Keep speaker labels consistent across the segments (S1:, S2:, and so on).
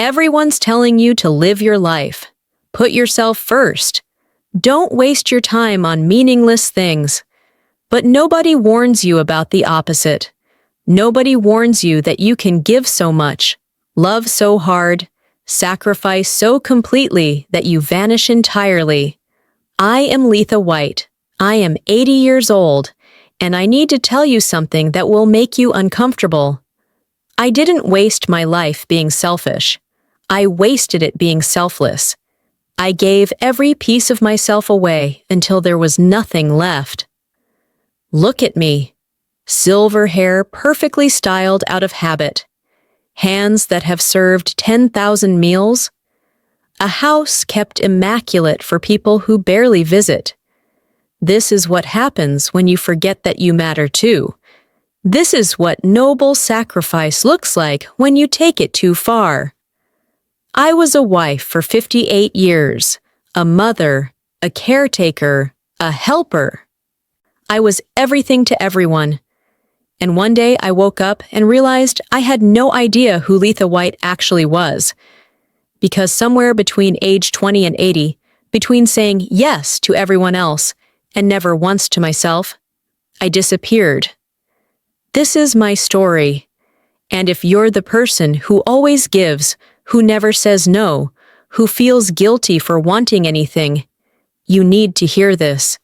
S1: Everyone's telling you to live your life. Put yourself first. Don't waste your time on meaningless things. But nobody warns you about the opposite. Nobody warns you that you can give so much, love so hard, sacrifice so completely that you vanish entirely. I am Letha White. I am 80 years old, and I need to tell you something that will make you uncomfortable. I didn't waste my life being selfish. I wasted it being selfless. I gave every piece of myself away until there was nothing left. Look at me. Silver hair perfectly styled out of habit. Hands that have served 10,000 meals. A house kept immaculate for people who barely visit. This is what happens when you forget that you matter too. This is what noble sacrifice looks like when you take it too far. I was a wife for 58 years, a mother, a caretaker, a helper. I was everything to everyone. And one day I woke up and realized I had no idea who Letha White actually was. Because somewhere between age 20 and 80, between saying yes to everyone else and never once to myself, I disappeared. This is my story. And if you're the person who always gives, who never says no, who feels guilty for wanting anything, you need to hear this.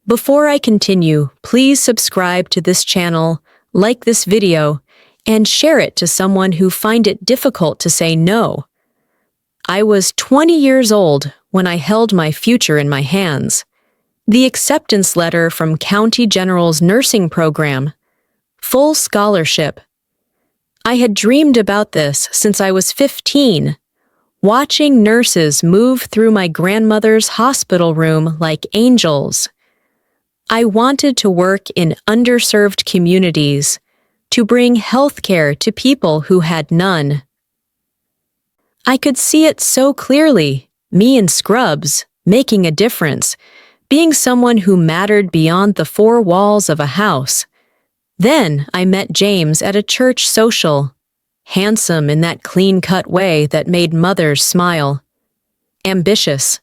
S1: Before I continue, please subscribe to this channel, like this video, and share it to someone who find it difficult to say no. I was 20 years old when I held my future in my hands. The acceptance letter from County General's nursing program. Full scholarship. I had dreamed about this since I was 15, watching nurses move through my grandmother's hospital room like angels. I wanted to work in underserved communities, to bring healthcare to people who had none. I could see it so clearly, me in scrubs, making a difference, being someone who mattered beyond the four walls of a house. Then I met James at a church social, handsome in that clean-cut way that made mothers smile. Ambitious,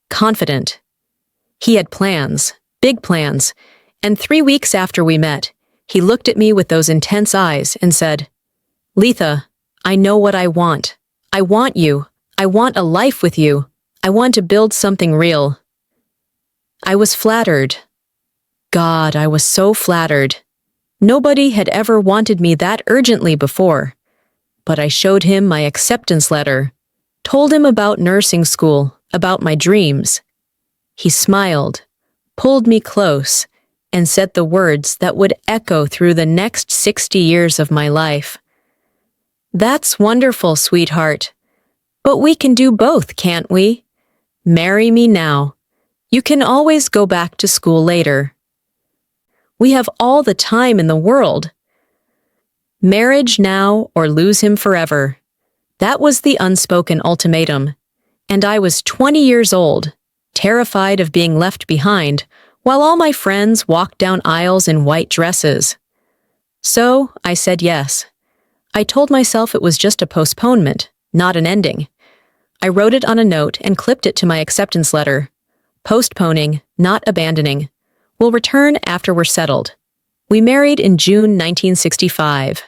S1: confident. He had plans, big plans, and 3 weeks after we met, he looked at me with those intense eyes and said, "Letha, I know what I want. I want you. I want a life with you. I want to build something real." I was flattered. God, I was so flattered. Nobody had ever wanted me that urgently before. But I showed him my acceptance letter, told him about nursing school, about my dreams. He smiled, pulled me close, and said the words that would echo through the next 60 years of my life. "That's wonderful, sweetheart. But we can do both, can't we? Marry me now. You can always go back to school later. We have all the time in the world. Marriage now or lose him forever." That was the unspoken ultimatum. And I was 20 years old, terrified of being left behind, while all my friends walked down aisles in white dresses. So I said yes. I told myself it was just a postponement, not an ending. I wrote it on a note and clipped it to my acceptance letter. Postponing, not abandoning. We'll return after we're settled. We married in June 1965.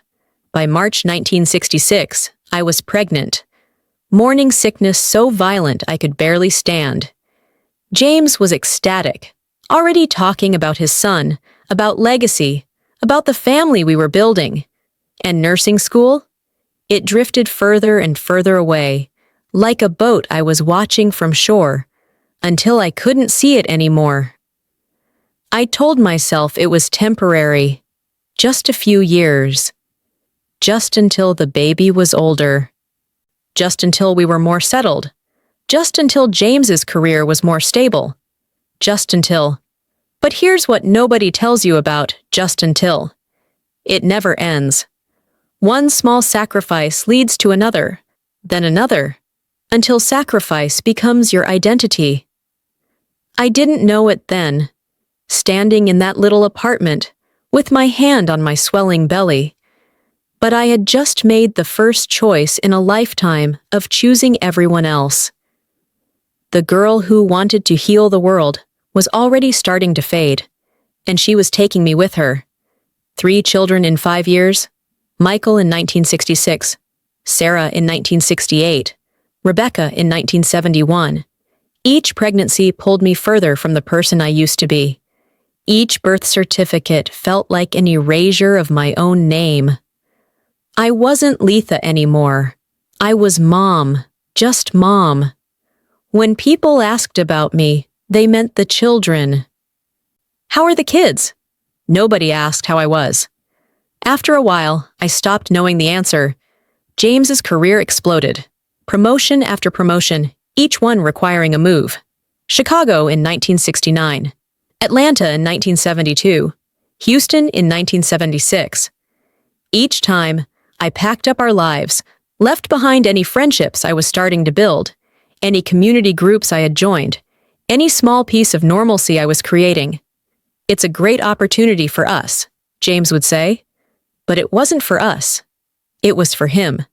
S1: By March 1966, I was pregnant. Morning sickness so violent I could barely stand. James was ecstatic, already talking about his son, about legacy, about the family we were building. And nursing school? It drifted further and further away, like a boat I was watching from shore, until I couldn't see it anymore. I told myself it was temporary, just a few years, just until the baby was older, just until we were more settled, just until James's career was more stable, just until. But here's what nobody tells you about just until. It never ends. One small sacrifice leads to another, then another, until sacrifice becomes your identity. I didn't know it then. Standing in that little apartment, with my hand on my swelling belly. But I had just made the first choice in a lifetime of choosing everyone else. The girl who wanted to heal the world was already starting to fade, and she was taking me with her. 3 children in 5 years, Michael in 1966, Sarah in 1968, Rebecca in 1971. Each pregnancy pulled me further from the person I used to be. Each birth certificate felt like an erasure of my own name. I wasn't Letha anymore. I was Mom, just Mom. When people asked about me, they meant the children. How are the kids? Nobody asked how I was. After a while, I stopped knowing the answer. James's career exploded. Promotion after promotion, each one requiring a move. Chicago in 1969. Atlanta in 1972. Houston in 1976. Each time, I packed up our lives, left behind any friendships I was starting to build, any community groups I had joined, any small piece of normalcy I was creating. It's a great opportunity for us, James would say. But it wasn't for us. It was for him.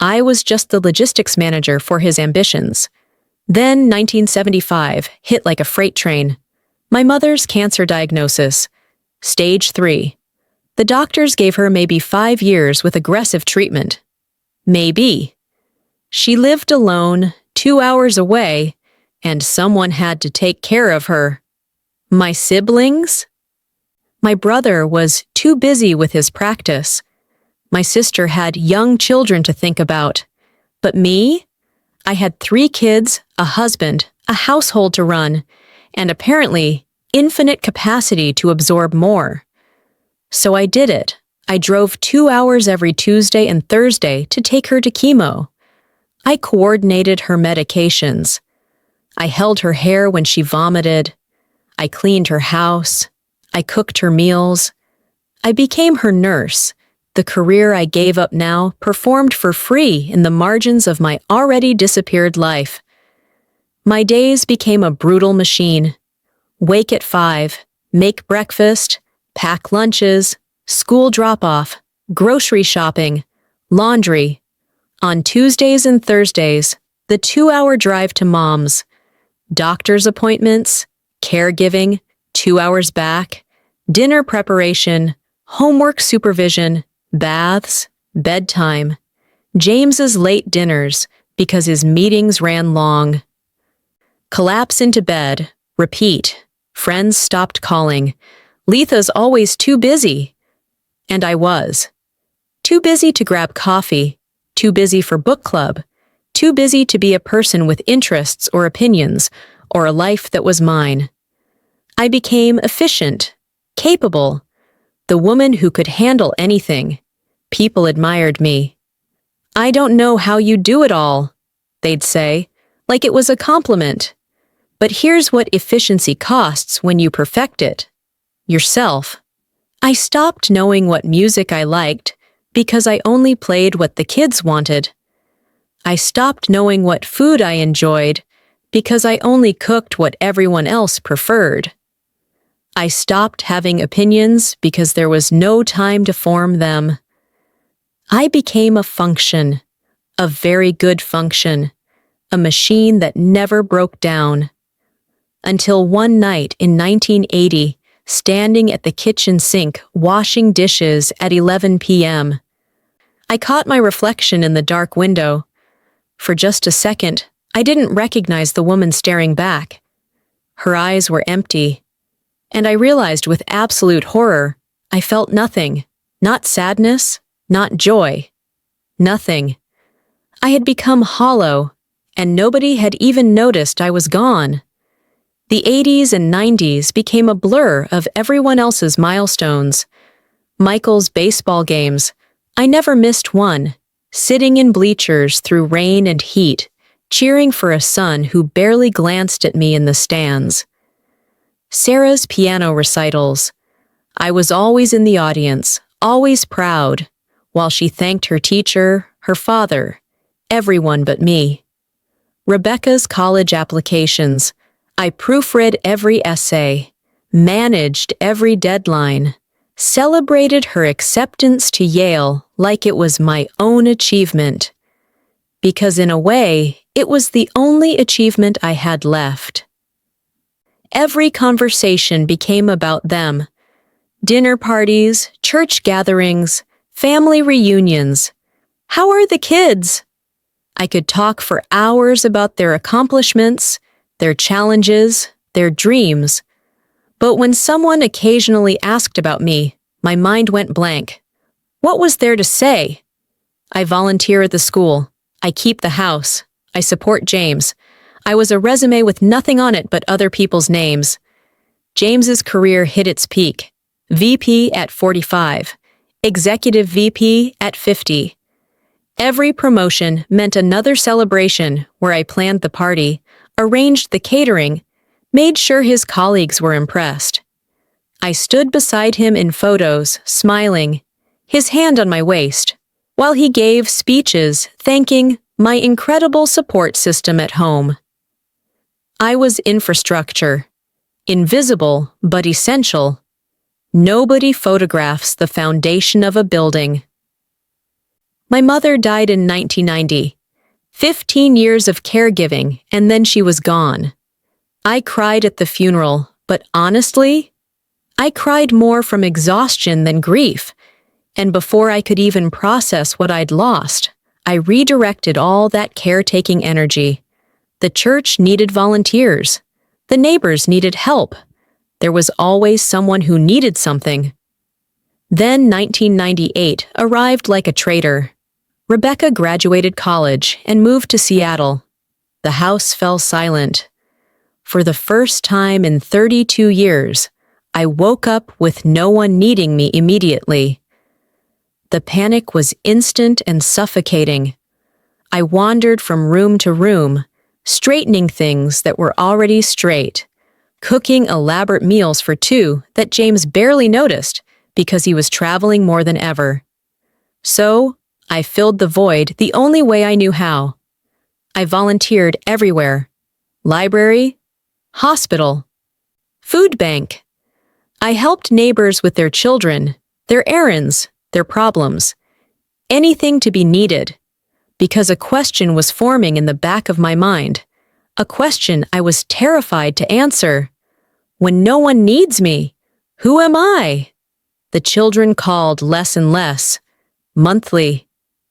S1: I was just the logistics manager for his ambitions. Then 1975 hit like a freight train. My mother's cancer diagnosis, stage 3. The doctors gave her maybe 5 years with aggressive treatment. Maybe. She lived alone, 2 hours away, and someone had to take care of her. My siblings? My brother was too busy with his practice. My sister had young children to think about. But me? I had 3 kids, a husband, a household to run, and apparently infinite capacity to absorb more. So I did it. I drove 2 hours every Tuesday and Thursday to take her to chemo. I coordinated her medications. I held her hair when she vomited. I cleaned her house. I cooked her meals. I became her nurse. The career I gave up now performed for free in the margins of my already disappeared life. My days became a brutal machine. Wake at 5, make breakfast, pack lunches, school drop-off, grocery shopping, laundry. On Tuesdays and Thursdays, the 2-hour drive to Mom's, doctor's appointments, caregiving, 2 hours back, dinner preparation, homework supervision, baths, bedtime, James's late dinners because his meetings ran long. Collapse into bed, repeat, friends stopped calling, Letha's always too busy. And I was. Too busy to grab coffee, too busy for book club, too busy to be a person with interests or opinions, or a life that was mine. I became efficient, capable, the woman who could handle anything. People admired me. I don't know how you do it all, they'd say, like it was a compliment. But here's what efficiency costs when you perfect it. Yourself. I stopped knowing what music I liked because I only played what the kids wanted. I stopped knowing what food I enjoyed because I only cooked what everyone else preferred. I stopped having opinions because there was no time to form them. I became a function, a very good function, a machine that never broke down. Until one night in 1980, standing at the kitchen sink washing dishes at 11 p.m., I caught my reflection in the dark window. For just a second, I didn't recognize the woman staring back. Her eyes were empty. And I realized with absolute horror, I felt nothing, not sadness, not joy, nothing. I had become hollow, and nobody had even noticed I was gone. The 80s and 90s became a blur of everyone else's milestones. Michael's baseball games, I never missed one, sitting in bleachers through rain and heat, cheering for a son who barely glanced at me in the stands. Sarah's piano recitals. I was always in the audience, always proud, while she thanked her teacher, her father, everyone but me. Rebecca's college applications. I proofread every essay, managed every deadline, celebrated her acceptance to Yale like it was my own achievement, because in a way, it was the only achievement I had left. Every conversation became about them. Dinner parties, church gatherings, family reunions. How are the kids? I could talk for hours about their accomplishments, their challenges, their dreams. But when someone occasionally asked about me, my mind went blank. What was there to say? I volunteer at the school. I keep the house. I support James. I was a resume with nothing on it but other people's names. James's career hit its peak. VP at 45. Executive VP at 50. Every promotion meant another celebration where I planned the party, arranged the catering, made sure his colleagues were impressed. I stood beside him in photos, smiling, his hand on my waist, while he gave speeches thanking my incredible support system at home. I was infrastructure, invisible but essential. Nobody photographs the foundation of a building. My mother died in 1990. 15 years of caregiving, and then she was gone. I cried at the funeral, but honestly, I cried more from exhaustion than grief. And before I could even process what I'd lost, I redirected all that caretaking energy. The church needed volunteers. The neighbors needed help. There was always someone who needed something. Then 1998 arrived like a traitor. Rebecca graduated college and moved to Seattle. The house fell silent. For the first time in 32 years, I woke up with no one needing me immediately. The panic was instant and suffocating. I wandered from room to room, straightening things that were already straight, cooking elaborate meals for two that James barely noticed because he was traveling more than ever. So, I filled the void the only way I knew how. I volunteered everywhere. Library, hospital, food bank. I helped neighbors with their children, their errands, their problems. Anything to be needed. Because a question was forming in the back of my mind. A question I was terrified to answer. When no one needs me, who am I? The children called less and less. Monthly.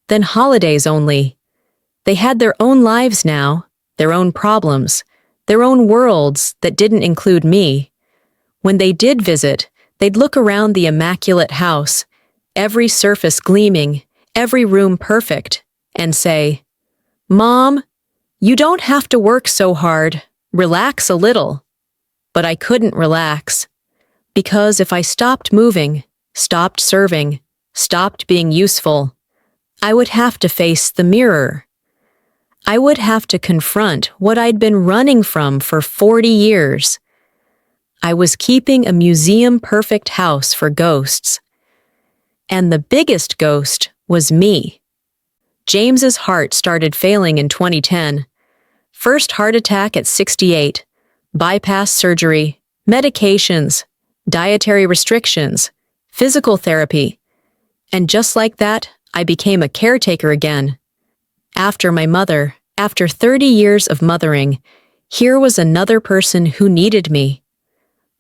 S1: Then holidays only. They had their own lives now, their own problems, their own worlds that didn't include me. When they did visit, they'd look around the immaculate house, every surface gleaming, every room perfect, and say, "Mom, you don't have to work so hard. Relax a little." But I couldn't relax. Because if I stopped moving, stopped serving, stopped being useful, I would have to face the mirror. I would have to confront what I'd been running from for 40 years. I was keeping a museum-perfect house for ghosts. And the biggest ghost was me. James's heart started failing in 2010. First heart attack at 68, bypass surgery, medications, dietary restrictions, physical therapy. And just like that, I became a caretaker again. After my mother, after 30 years of mothering, here was another person who needed me.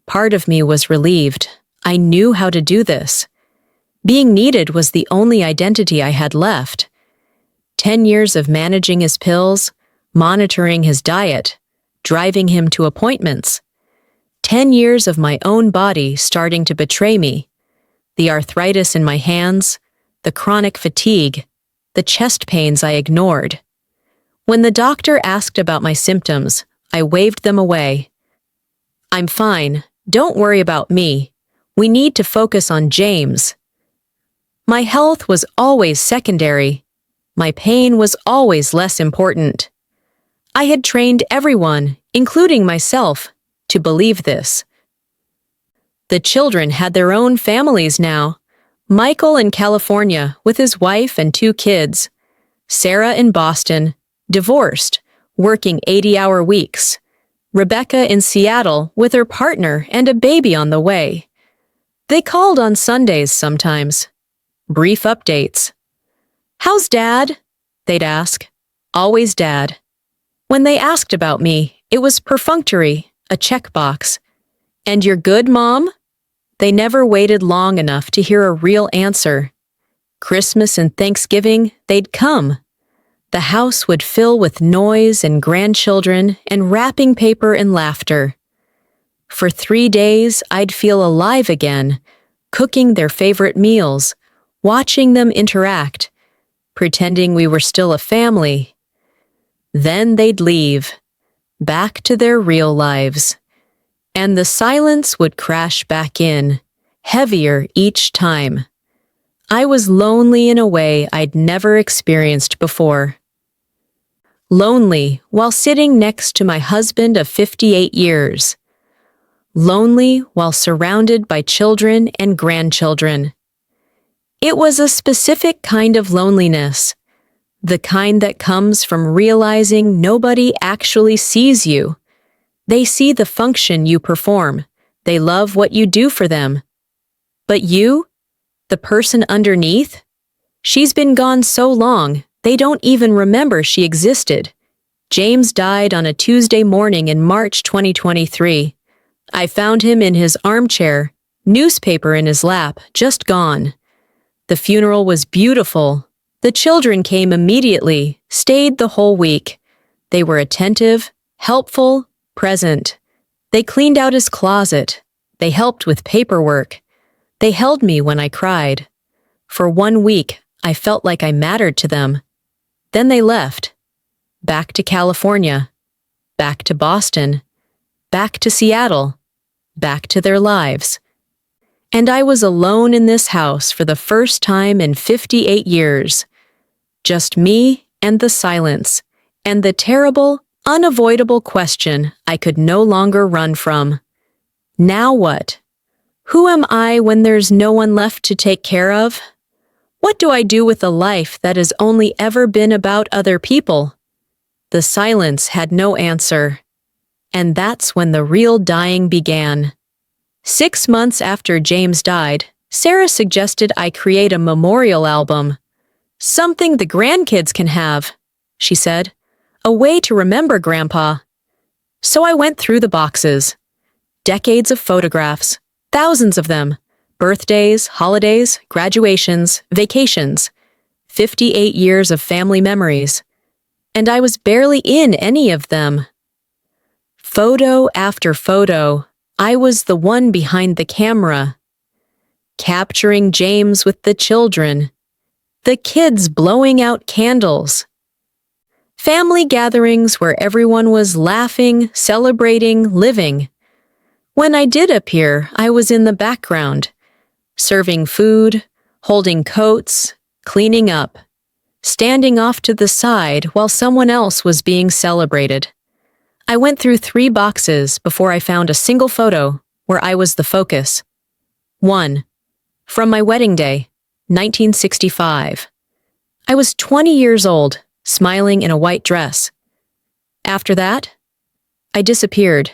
S1: Part of me was relieved. I knew how to do this. Being needed was the only identity I had left. 10 years of managing his pills, monitoring his diet, driving him to appointments. 10 years of my own body starting to betray me. The arthritis in my hands, the chronic fatigue, the chest pains I ignored. When the doctor asked about my symptoms, I waved them away. "I'm fine. Don't worry about me. We need to focus on James." My health was always secondary. My pain was always less important. I had trained everyone, including myself, to believe this. The children had their own families now. Michael in California with his wife and 2 kids. Sarah in Boston, divorced, working 80-hour weeks. Rebecca in Seattle with her partner and a baby on the way. They called on Sundays sometimes. Brief updates. "How's Dad?" they'd ask. Always Dad. When they asked about me, it was perfunctory, a checkbox. "And you're good, Mom?" They never waited long enough to hear a real answer. Christmas and Thanksgiving, they'd come. The house would fill with noise and grandchildren and wrapping paper and laughter. For 3 days, I'd feel alive again, cooking their favorite meals, watching them interact, pretending we were still a family. Then they'd leave, back to their real lives. And the silence would crash back in, heavier each time. I was lonely in a way I'd never experienced before. Lonely while sitting next to my husband of 58 years. Lonely while surrounded by children and grandchildren. It was a specific kind of loneliness, the kind that comes from realizing nobody actually sees you. They see the function you perform. They love what you do for them. But you, the person underneath, she's been gone so long, they don't even remember she existed. James died on a Tuesday morning in March 2023. I found him in his armchair, newspaper in his lap, just gone. The funeral was beautiful. The children came immediately, stayed the whole week. They were attentive, helpful, present. They cleaned out his closet. They helped with paperwork. They held me when I cried. For 1 week, I felt like I mattered to them. Then they left. Back to California. Back to Boston. Back to Seattle. Back to their lives. And I was alone in this house for the first time in 58 years. Just me and the silence, and the terrible, unavoidable question I could no longer run from. Now what? Who am I when there's no one left to take care of? What do I do with a life that has only ever been about other people? The silence had no answer. And that's when the real dying began. 6 months after James died, Sarah suggested I create a memorial album. "Something the grandkids can have," she said. "A way to remember Grandpa." So I went through the boxes. Decades of photographs, thousands of them. Birthdays, holidays, graduations, vacations. 58 years of family memories. And I was barely in any of them. Photo after photo, I was the one behind the camera. Capturing James with the children. The kids blowing out candles. Family gatherings where everyone was laughing, celebrating, living. When I did appear, I was in the background, serving food, holding coats, cleaning up, standing off to the side while someone else was being celebrated. I went through 3 boxes before I found a single photo where I was the focus. 1. From my wedding day, 1965. I was 20 years old, smiling in a white dress. After that, I disappeared.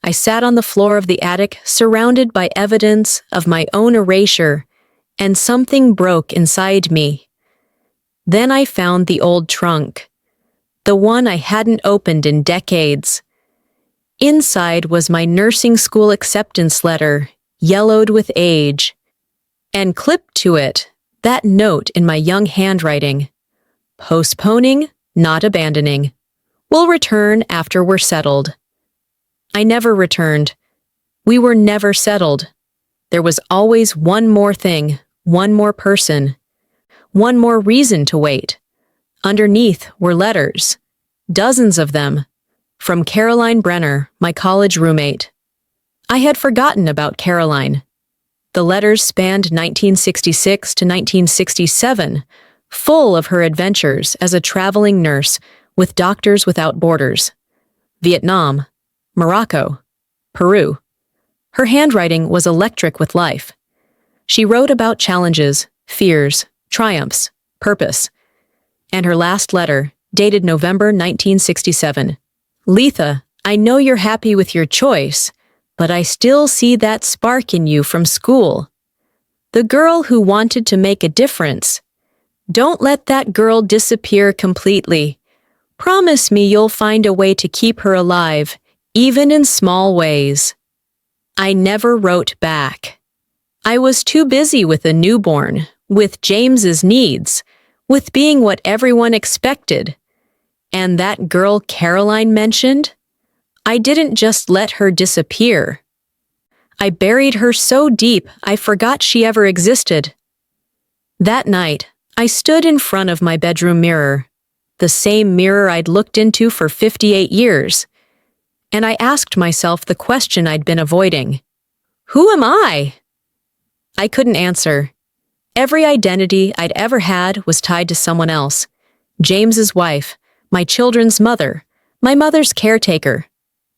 S1: I sat on the floor of the attic, surrounded by evidence of my own erasure, and something broke inside me. Then I found the old trunk, the one I hadn't opened in decades. Inside was my nursing school acceptance letter, yellowed with age, and clipped to it that note in my young handwriting. Postponing, not abandoning. We'll return after we're settled. I never returned. We were never settled. There was always one more thing, one more person, one more reason to wait. Underneath were letters, dozens of them, from Caroline Brenner, my college roommate. I had forgotten about Caroline. The letters spanned 1966 to 1967, full of her adventures as a traveling nurse with Doctors Without Borders. Vietnam, Morocco, Peru. Her handwriting was electric with life. She wrote about challenges, fears, triumphs, purpose. And her last letter, dated November 1967. "Letha, I know you're happy with your choice, but I still see that spark in you from school. The girl who wanted to make a difference. Don't let that girl disappear completely. Promise me you'll find a way to keep her alive, even in small ways." I never wrote back. I was too busy with a newborn, with James's needs, with being what everyone expected. And that girl Caroline mentioned? I didn't just let her disappear. I buried her so deep I forgot she ever existed. That night, I stood in front of my bedroom mirror, the same mirror I'd looked into for 58 years, and I asked myself the question I'd been avoiding. Who am I? I couldn't answer. Every identity I'd ever had was tied to someone else. James's wife, my children's mother, my mother's caretaker.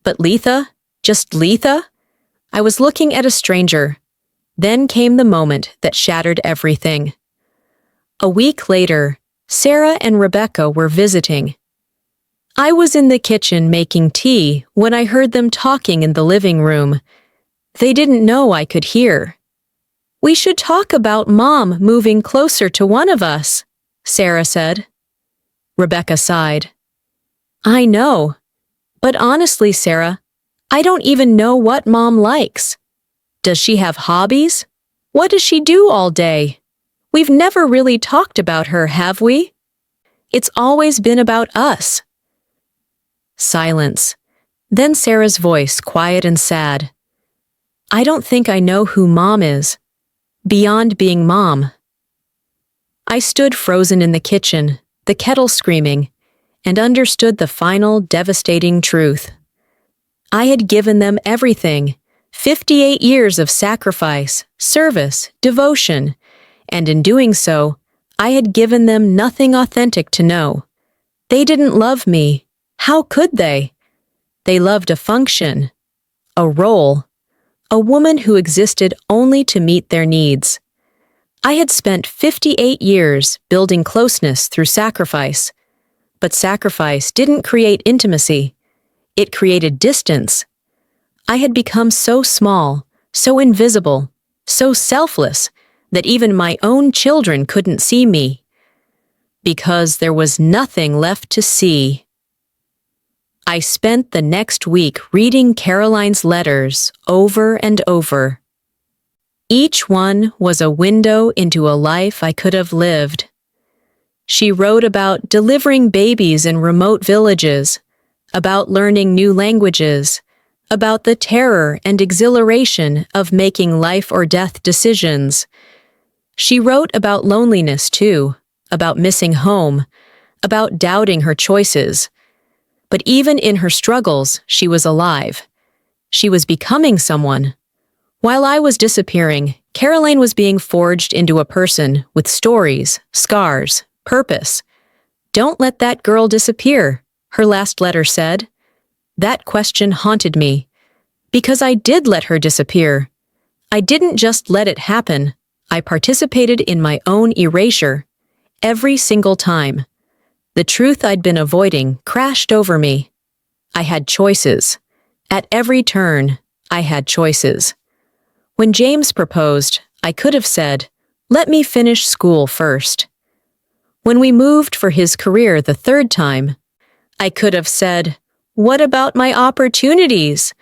S1: But Letha? Just Letha? I was looking at a stranger. Then came the moment that shattered everything. A week later, Sarah and Rebecca were visiting. I was in the kitchen making tea when I heard them talking in the living room. They didn't know I could hear. "We should talk about Mom moving closer to one of us," Sarah said. Rebecca sighed. "I know. But honestly, Sarah, I don't even know what Mom likes. Does she have hobbies? What does she do all day? We've never really talked about her, have we? It's always been about us." Silence. Then Sarah's voice, quiet and sad. "I don't think I know who Mom is, beyond being Mom." I stood frozen in the kitchen, the kettle screaming, and understood the final, devastating truth. I had given them everything, 58 years of sacrifice, service, devotion, and in doing so, I had given them nothing authentic to know. They didn't love me. How could they? They loved a function, a role, a woman who existed only to meet their needs. I had spent 58 years building closeness through sacrifice, but sacrifice didn't create intimacy. It created distance. I had become so small, so invisible, so selfless that even my own children couldn't see me, because there was nothing left to see. I spent the next week reading Caroline's letters over and over. Each one was a window into a life I could have lived. She wrote about delivering babies in remote villages, about learning new languages, about the terror and exhilaration of making life or death decisions. She wrote about loneliness too, about missing home, about doubting her choices. But even in her struggles, she was alive. She was becoming someone. While I was disappearing, Caroline was being forged into a person with stories, scars, purpose. "Don't let that girl disappear," her last letter said. That question haunted me, because I did let her disappear. I didn't just let it happen. I participated in my own erasure, every single time. The truth I'd been avoiding crashed over me. I had choices. At every turn, I had choices. When James proposed, I could have said, "Let me finish school first." When we moved for his career the third time, I could have said, "What about my opportunities?"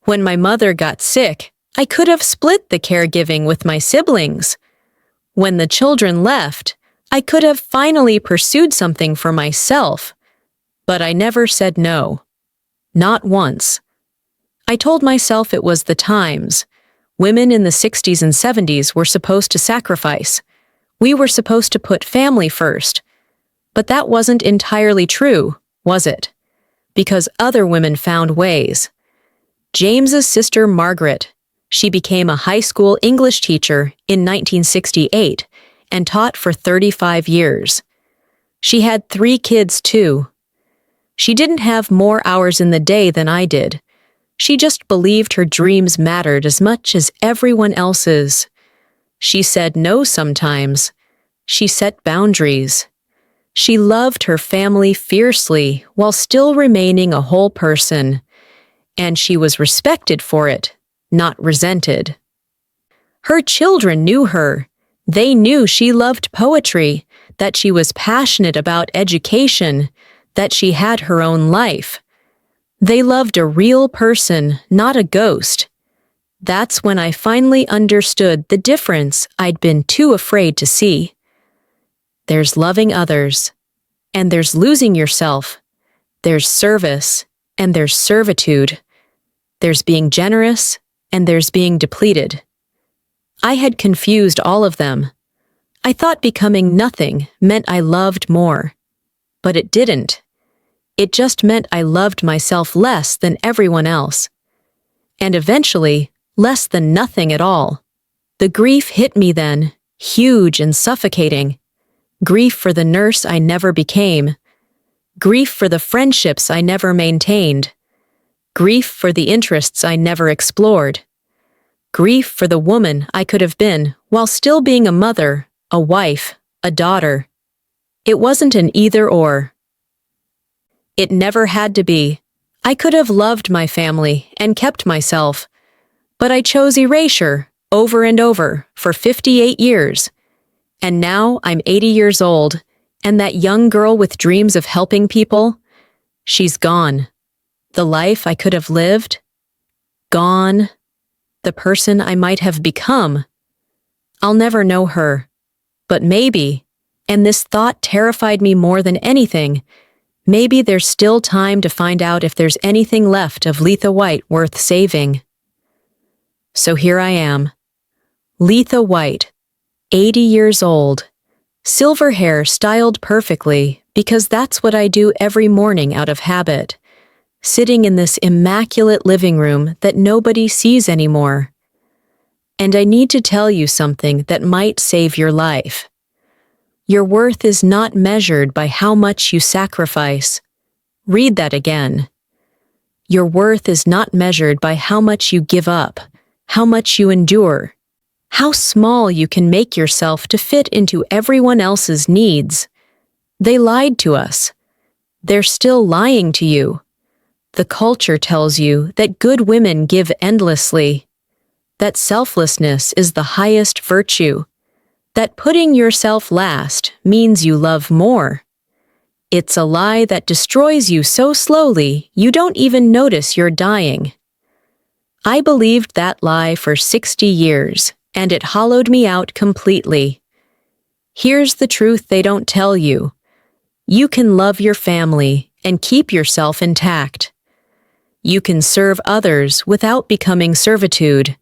S1: When my mother got sick, I could have split the caregiving with my siblings. When the children left, I could have finally pursued something for myself. But I never said no. Not once. I told myself it was the times. Women in the 60s and 70s were supposed to sacrifice. We were supposed to put family first. But that wasn't entirely true, was it? Because other women found ways. James's sister Margaret, she became a high school English teacher in 1968 and taught for 35 years. She had 3 kids too. She didn't have more hours in the day than I did. She just believed her dreams mattered as much as everyone else's. She said no sometimes. She set boundaries. She loved her family fiercely while still remaining a whole person. and she was respected for it, not resented. Her children knew her. They knew she loved poetry, that she was passionate about education, that she had her own life. They loved a real person, not a ghost. That's when I finally understood the difference I'd been too afraid to see. There's loving others, and there's losing yourself. There's service, and there's servitude. There's being generous, and there's being depleted. I had confused all of them. I thought becoming nothing meant I loved more. But it didn't. It just meant I loved myself less than everyone else. And eventually, less than nothing at all. The grief hit me then, huge and suffocating. Grief for the nurse I never became. Grief for the friendships I never maintained. Grief for the interests I never explored. Grief for the woman I could have been while still being a mother, a wife, a daughter. It wasn't an either-or. It never had to be. I could have loved my family and kept myself, but I chose erasure over and over for 58 years. And now I'm 80 years old, and that young girl with dreams of helping people, she's gone. The life I could have lived, gone. The person I might have become. I'll never know her. But maybe, and this thought terrified me more than anything, maybe there's still time to find out if there's anything left of Letha White worth saving. So here I am. Letha White, 80 years old. Silver hair styled perfectly because that's what I do every morning out of habit. Sitting in this immaculate living room that nobody sees anymore. And I need to tell you something that might save your life. Your worth is not measured by how much you sacrifice. Read that again. Your worth is not measured by how much you give up, how much you endure, how small you can make yourself to fit into everyone else's needs. They lied to us. They're still lying to you. The culture tells you that good women give endlessly, that selflessness is the highest virtue, that putting yourself last means you love more. It's a lie that destroys you so slowly you don't even notice you're dying. I believed that lie for 60 years, and it hollowed me out completely. Here's the truth they don't tell you. You can love your family and keep yourself intact. You can serve others without becoming servitude.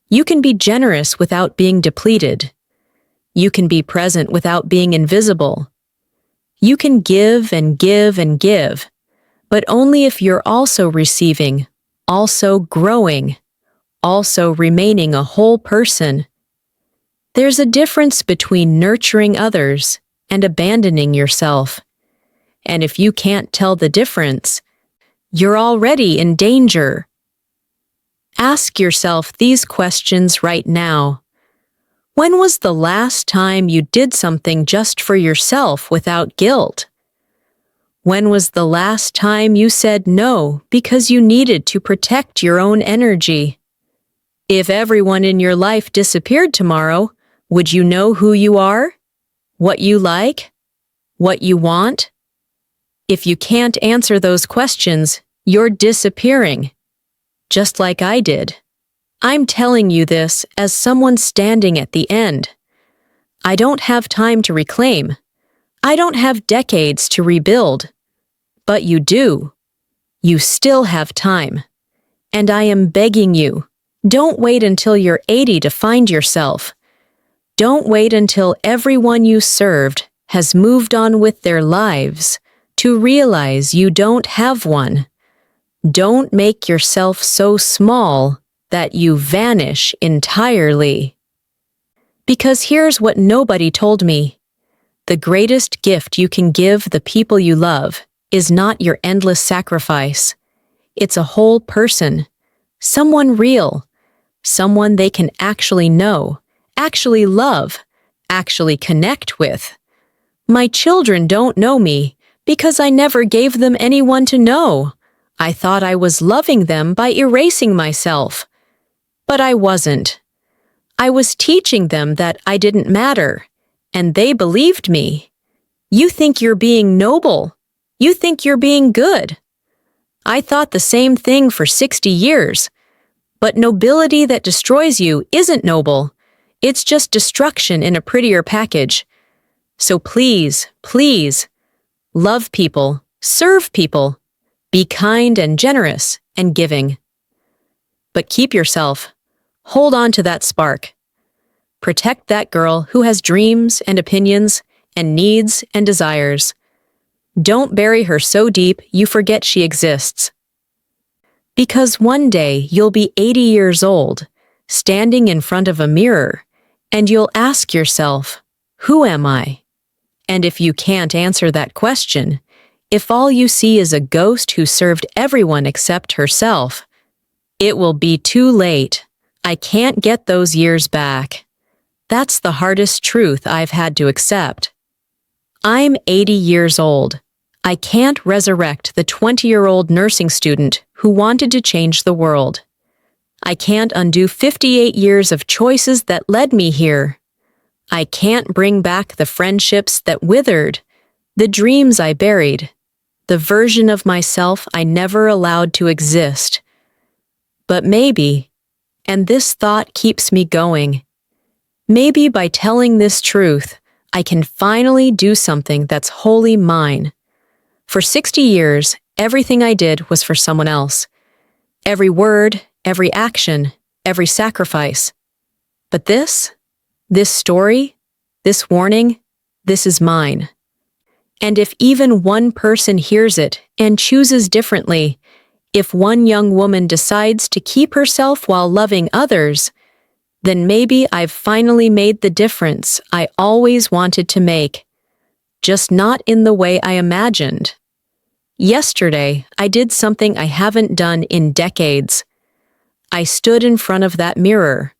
S1: You can be generous without being depleted. You can be present without being invisible. You can give and give and give, but only if you're also receiving, also growing, also remaining a whole person. There's a difference between nurturing others and abandoning yourself. And if you can't tell the difference, you're already in danger. Ask yourself these questions right now. When was the last time you did something just for yourself without guilt? When was the last time you said no because you needed to protect your own energy? If everyone in your life disappeared tomorrow, would you know who you are? What you like? What you want? If you can't answer those questions, you're disappearing. Just like I did. I'm telling you this as someone standing at the end. I don't have time to reclaim. I don't have decades to rebuild. But you do. You still have time. And I am begging you, don't wait until you're 80 to find yourself. Don't wait until everyone you served has moved on with their lives to realize you don't have one. Don't make yourself so small that you vanish entirely. Because here's what nobody told me. The greatest gift you can give the people you love is not your endless sacrifice. It's a whole person, someone real, someone they can actually know, actually love, actually connect with. My children don't know me because I never gave them anyone to know. I thought I was loving them by erasing myself. But I wasn't. I was teaching them that I didn't matter, and they believed me. You think you're being noble. You think you're being good. I thought the same thing for 60 years. But nobility that destroys you isn't noble. It's just destruction in a prettier package. So please, please, love people, serve people, be kind and generous and giving. But keep yourself. Hold on to that spark. Protect that girl who has dreams and opinions and needs and desires. Don't bury her so deep you forget she exists. Because one day you'll be 80 years old, standing in front of a mirror, and you'll ask yourself, who am I? And if you can't answer that question, if all you see is a ghost who served everyone except herself, it will be too late. I can't get those years back. That's the hardest truth I've had to accept. I'm 80 years old. I can't resurrect the 20-year-old nursing student who wanted to change the world. I can't undo 58 years of choices that led me here. I can't bring back the friendships that withered, the dreams I buried, the version of myself I never allowed to exist. But maybe, and this thought keeps me going, maybe by telling this truth, I can finally do something that's wholly mine. For 60 years, everything I did was for someone else. Every word, every action, every sacrifice. But this story, this warning, this is mine. And if even one person hears it and chooses differently, if one young woman decides to keep herself while loving others, then maybe I've finally made the difference I always wanted to make, just not in the way I imagined. Yesterday, I did something I haven't done in decades. I stood in front of that mirror,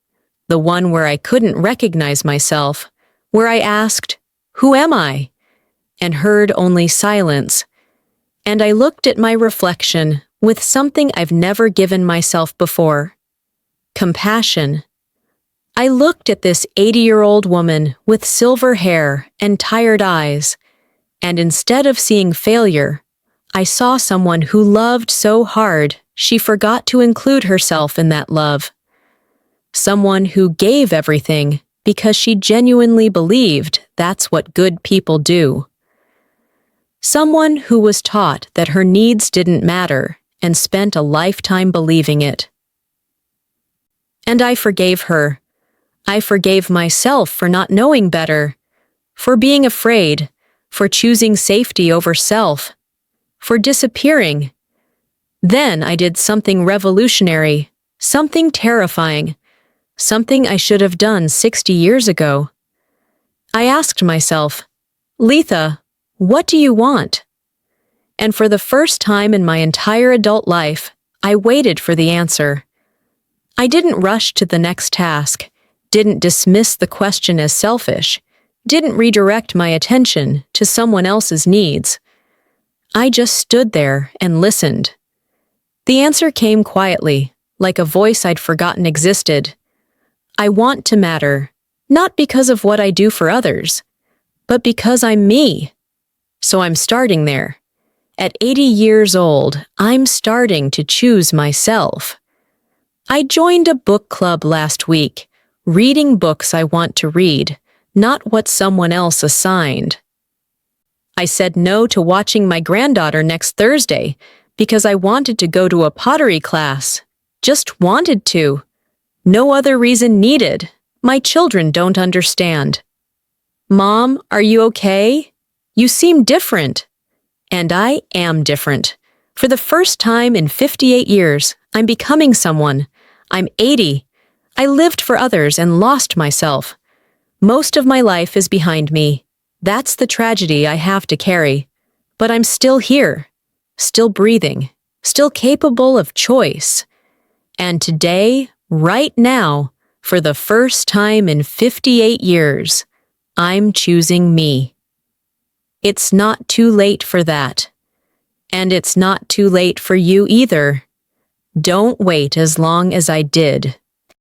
S1: the one where I couldn't recognize myself, where I asked, "Who am I?" and heard only silence. And I looked at my reflection with something I've never given myself before: compassion. I looked at this 80-year-old woman with silver hair and tired eyes, and instead of seeing failure, I saw someone who loved so hard she forgot to include herself in that love. Someone who gave everything because she genuinely believed that's what good people do. Someone who was taught that her needs didn't matter and spent a lifetime believing it. And I forgave her. I forgave myself for not knowing better, for being afraid, for choosing safety over self, for disappearing. Then I did something revolutionary, something terrifying, something I should have done 60 years ago. I asked myself, "Letha, what do you want?" And for the first time in my entire adult life, I waited for the answer. I didn't rush to the next task, didn't dismiss the question as selfish, didn't redirect my attention to someone else's needs. I just stood there and listened. The answer came quietly, like a voice I'd forgotten existed. I want to matter, not because of what I do for others, but because I'm me. So I'm starting there. At 80 years old, I'm starting to choose myself. I joined a book club last week, reading books I want to read, not what someone else assigned. I said no to watching my granddaughter next Thursday because I wanted to go to a pottery class. Just wanted to. No other reason needed. My children don't understand. "Mom, are you okay? You seem different." And I am different. For the first time in 58 years, I'm becoming someone. I'm 80. I lived for others and lost myself. Most of my life is behind me. That's the tragedy I have to carry. But I'm still here, still breathing, still capable of choice. And today, right now, for the first time in 58 years, I'm choosing me. It's not too late for that. And it's not too late for you either. Don't wait as long as I did.